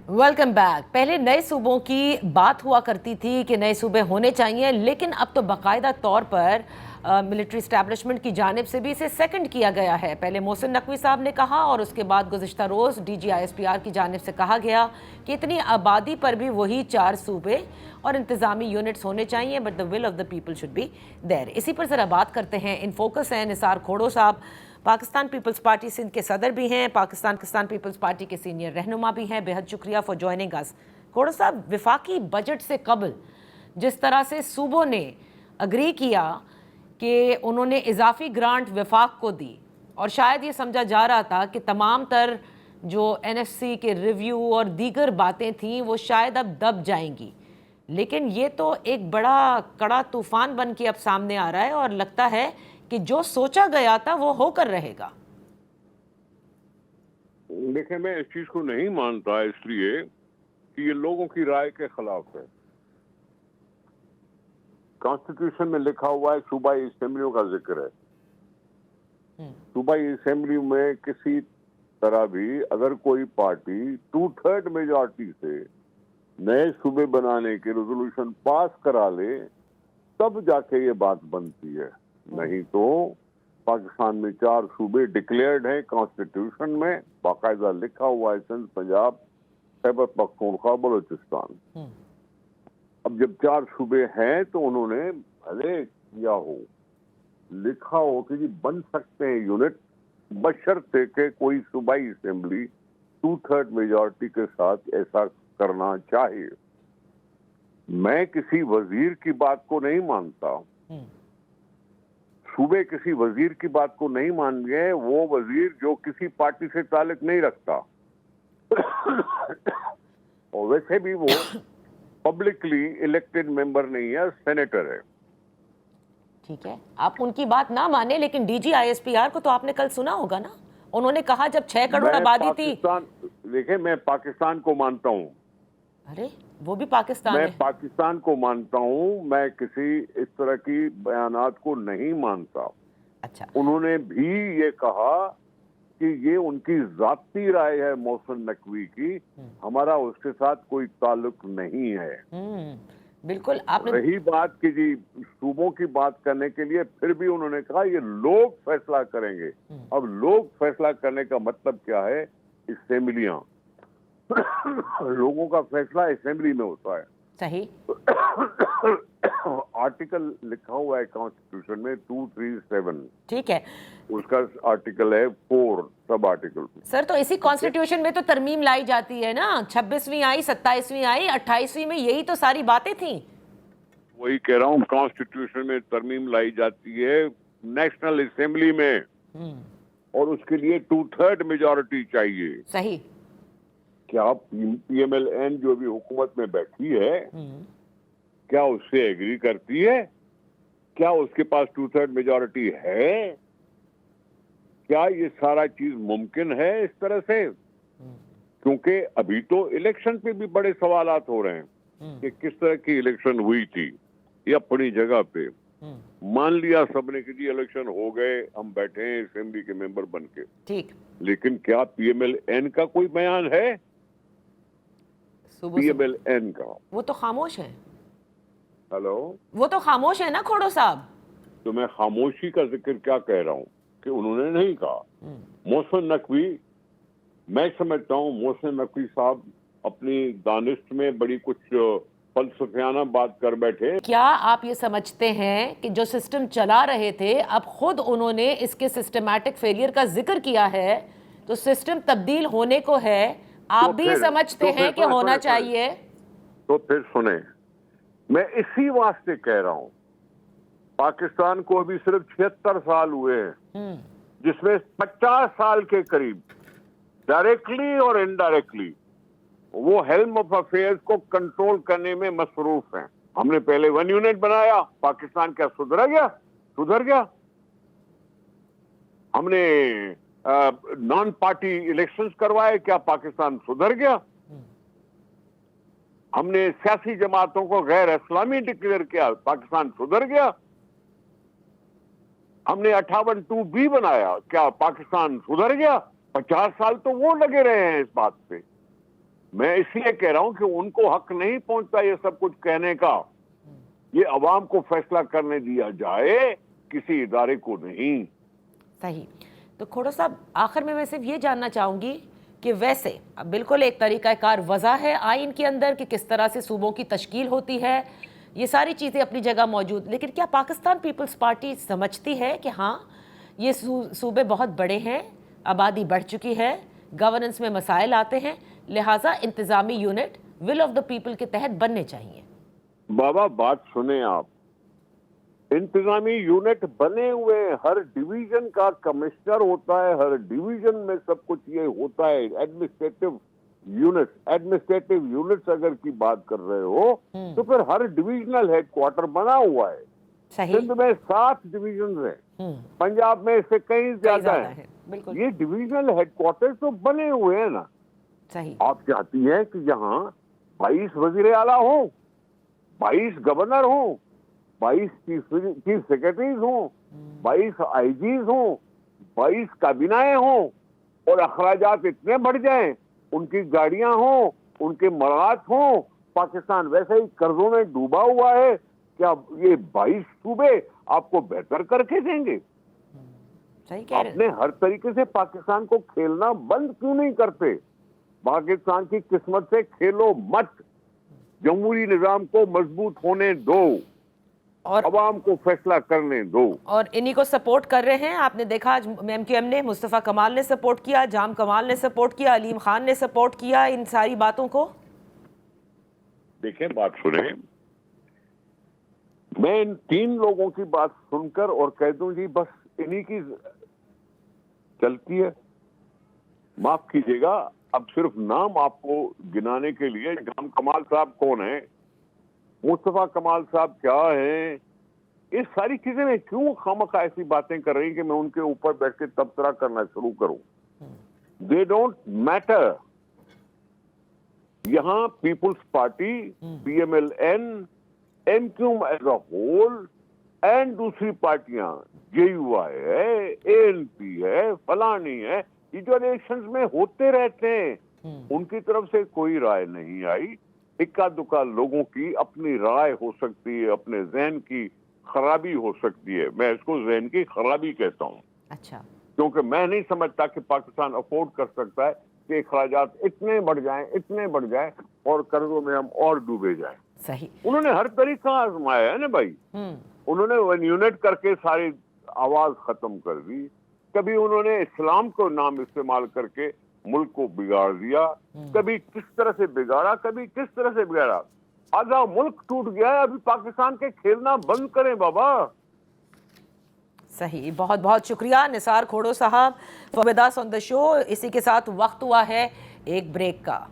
Welcome back. पहले नए सूबों की बात हुआ करती थी कि नए सूबे होने चाहिए, लेकिन अब तो बाकायदा तौर पर मिलिट्री इस्टेब्लिशमेंट की जानिब से भी इसे सेकंड किया गया है। पहले मोहसिन नकवी साहब ने कहा और उसके बाद गुज़िश्ता रोज़ DG ISPR की जानिब से कहा गया कि इतनी आबादी पर भी वही 4 सूबे और इंतज़ामी यूनिट्स होने चाहिए, but the will of the people should be there. इसी पर ज़रा बात करते हैं। इन फोकस हैं निसार खोड़ो साहब, पाकिस्तान पीपल्स पार्टी सिंध के सदर भी हैं, पाकिस्तान पीपल्स पार्टी के सीनियर रहनुमा भी हैं। बेहद शुक्रिया फॉर जॉइनिंग अस। खोड़ो साहब, विफाकी बजट से कबल जिस तरह से सूबों ने अग्री किया कि उन्होंने इजाफी ग्रांट विफाक को दी, और शायद ये समझा जा रहा था कि तमाम तर जो NFC के रिव्यू और दीगर बातें थीं वो शायद अब दब जाएंगी, लेकिन ये तो एक बड़ा कड़ा तूफान बन के अब सामने आ रहा है और लगता है कि जो सोचा गया था वो होकर रहेगा। देखिए, मैं इस चीज को नहीं मानता, इसलिए कि ये लोगों की राय के खिलाफ है। कॉन्स्टिट्यूशन में लिखा हुआ है सूबाई असेंबलियों का जिक्र है। सूबाई असेंबली में किसी तरह भी अगर कोई पार्टी 2/3 मेजॉरिटी से नए सूबे बनाने के रेजोल्यूशन पास करा ले तब जाके ये बात बनती है। नहीं तो पाकिस्तान में 4 सूबे डिक्लेयर्ड हैं कॉन्स्टिट्यूशन में, बाकायदा लिखा हुआ है सिंध, पंजाब, खैबर पख्तूनख्वा, बलूचिस्तान। अब जब 4 सूबे हैं तो उन्होंने भले किया हो, लिखा हो कि जी बन सकते हैं यूनिट, बशर्ते कि कोई सूबाई असेंबली 2/3 मेजॉरिटी के साथ ऐसा करना चाहिए। मैं किसी वजीर की बात को नहीं मानता, सूबे किसी वजीर की बात को नहीं मान गए, वो वजीर जो किसी पार्टी से ताल्लुक नहीं रखता और वैसे भी वो पब्लिकली इलेक्टेड मेंबर नहीं है, सेनेटर है। ठीक है, आप उनकी बात ना माने, लेकिन DG ISPR को तो आपने कल सुना होगा ना। उन्होंने कहा जब 6 करोड़ आबादी थी। देखिए, मैं पाकिस्तान को मानता हूँ। अरे वो भी पाकिस्तान मैं है। पाकिस्तान को मानता हूँ, मैं किसी इस तरह की बयानात को नहीं मानता। अच्छा, उन्होंने भी ये कहा कि ये उनकी जाती राय है मोहसिन नकवी की, हमारा उसके साथ कोई ताल्लुक नहीं है। बिल्कुल। आपने रही बात कि जी सूबों की बात करने के लिए, फिर भी उन्होंने कहा ये लोग फैसला करेंगे। अब लोग फैसला करने का मतलब क्या है? असेंबलियां लोगों का फैसला असेंबली में होता है। सही। आर्टिकल लिखा हुआ है कॉन्स्टिट्यूशन में 237, ठीक है उसका आर्टिकल है 4 सब आर्टिकल। सर, तो इसी कॉन्स्टिट्यूशन में तो तरमीम लाई जाती है ना। 26वीं आई, 27वीं आई, 28वीं में यही तो सारी बातें थी। वही कह रहा हूँ, कॉन्स्टिट्यूशन में तरमीम लाई जाती है नेशनल असेंबली में, और उसके लिए 2/3 मेजॉरिटी चाहिए। सही। क्या PMLN जो भी हुकूमत में बैठी है, क्या उससे एग्री करती है? क्या उसके पास 2/3 मेजॉरिटी है? क्या ये सारा चीज मुमकिन है इस तरह से? क्योंकि अभी तो इलेक्शन पे भी बड़े सवालात हो रहे हैं कि किस तरह की इलेक्शन हुई थी। ये अपनी जगह पे मान लिया सबने कि जी इलेक्शन हो गए, हम बैठे हैं असेंबली के मेंबर बन के, ठीक। लेकिन क्या PMLN का कोई बयान है? PMLN का वो तो खामोश है। हेलो, वो तो खामोश है ना खोड़ो साहब। तो मैं खामोशी का जिक्र क्या कह रहा हूँ कि उन्होंने नहीं कहा। मोहसिन नकवी, मैं समझता हूँ मोहसिन नकवी साहब अपनी दानिश में बड़ी कुछ फलसफियाना बात कर बैठे। क्या आप ये समझते हैं कि जो सिस्टम चला रहे थे, अब खुद उन्होंने इसके सिस्टमैटिक फेलियर का जिक्र किया है, तो सिस्टम तब्दील होने को है। आप भी समझते हैं कि होना चाहिए। तो फिर सुने, मैं इसी वास्ते कह रहा हूं, पाकिस्तान को अभी सिर्फ 76 साल हुए हैं, जिसमें 50 साल के करीब डायरेक्टली और इनडायरेक्टली वो हेल्म ऑफ अफेयर्स को कंट्रोल करने में मसरूफ हैं। हमने पहले 1 यूनिट बनाया, पाकिस्तान क्या सुधर गया? सुधर गया। हमने नॉन पार्टी इलेक्शंस करवाए, क्या पाकिस्तान सुधर गया? हमने सियासी जमातों को गैर इस्लामी डिक्लेयर किया, पाकिस्तान सुधर गया? हमने 58(2) बनाया, क्या पाकिस्तान सुधर गया? 50 साल तो वो लगे रहे हैं इस बात पे। मैं इसलिए कह रहा हूं कि उनको हक नहीं पहुंचता ये सब कुछ कहने का। ये अवाम को फैसला करने दिया जाए, किसी इदारे को नहीं। सही। तो खोड़ो साहब, आखिर में मैं सिर्फ ये जानना चाहूंगी कि वैसे अब बिल्कुल एक तरीक़ाकार वज़ा है आइन के अंदर कि किस तरह से सूबों की तश्कील होती है, ये सारी चीज़ें अपनी जगह मौजूद, लेकिन क्या पाकिस्तान पीपल्स पार्टी समझती है कि हाँ ये सूबे बहुत बड़े हैं, आबादी बढ़ चुकी है, गवर्नेंस में मसाइल आते हैं, लिहाजा इंतज़ामी unit will of the people के तहत बनने चाहिए? बाबा बात सुने आप, इंतजामी यूनिट बने हुए, हर डिवीजन का कमिश्नर होता है, हर डिवीजन में सब कुछ ये होता है। एडमिनिस्ट्रेटिव यूनिट्स अगर की बात कर रहे हो तो फिर हर डिविजनल हेडक्वार्टर बना हुआ है। सही। सिंध में 7 डिवीजन हैं, पंजाब में इससे कहीं ज्यादा है। बिल्कुल। ये डिविजनल हेडक्वार्टर तो बने हुए हैं ना। सही। आप चाहती हैं कि यहाँ 22 वजीर आला हो, 22 गवर्नर हो, 22 चीफ सेक्रेटरीज हो, 22 आईजीज हो, 22 काबीनाएं हो, और अखराजात इतने बढ़ जाएं, उनकी गाड़ियां हो, उनके मरात हो। पाकिस्तान वैसे ही कर्जों में डूबा हुआ है, क्या ये 22 सूबे आपको बेहतर करके देंगे? सही कह रहे हैं। आपने हर तरीके से पाकिस्तान को खेलना बंद क्यों नहीं करते? पाकिस्तान की किस्मत से खेलो मत, जमहूरी निजाम को मजबूत होने दो और अवाम को फैसला करने दो। और इन्हीं को सपोर्ट कर रहे हैं। आपने देखा आज MQM ने, मुस्तफ़ा कमाल ने सपोर्ट किया, जाम कमाल ने सपोर्ट किया, अलीम खान ने सपोर्ट किया इन सारी बातों को। देखें, बात सुने, मैं इन 3 लोगों की बात सुनकर और कह दूं जी बस इन्हीं की चलती है। माफ कीजिएगा, अब सिर्फ नाम आपको गिनाने के लिए, जाम कमाल साहब कौन है, मुस्तफा कमाल साहब क्या हैं, इस सारी चीजें में क्यों खामखा ऐसी बातें कर रही कि मैं उनके ऊपर बैठ के तबसरा करना शुरू करूं? They don't matter. यहां Peoples Party, PMLN, MQM as a whole and दूसरी पार्टियां, JUI है, ANP है, फलानी है, ये जो इलेक्शंस में होते रहते हैं, उनकी तरफ से कोई राय नहीं आई। इक्का दुक्का लोगों की अपनी राय हो सकती है, अपने ज़हन की खराबी हो सकती है। मैं इसको ज़हन की खराबी कहता हूँ। अच्छा। क्योंकि मैं नहीं समझता कि पाकिस्तान अफोर्ड कर सकता है कि अखराजात इतने बढ़ जाएं और कर्जों में हम और डूबे जाएं। सही। उन्होंने हर तरीका आजमाया है ना भाई। उन्होंने वन यूनिट करके सारी आवाज खत्म कर दी, कभी उन्होंने इस्लाम को नाम इस्तेमाल करके मुल्क को बिगाड़ दिया, कभी किस तरह से बिगाड़ा, कभी किस तरह से बिगाड़ा। आधा मुल्क टूट गया है, अभी पाकिस्तान के खेलना बंद करें बाबा। सही। बहुत बहुत शुक्रिया निसार खोड़ो साहब for with us on the show. इसी के साथ वक्त हुआ है एक ब्रेक का।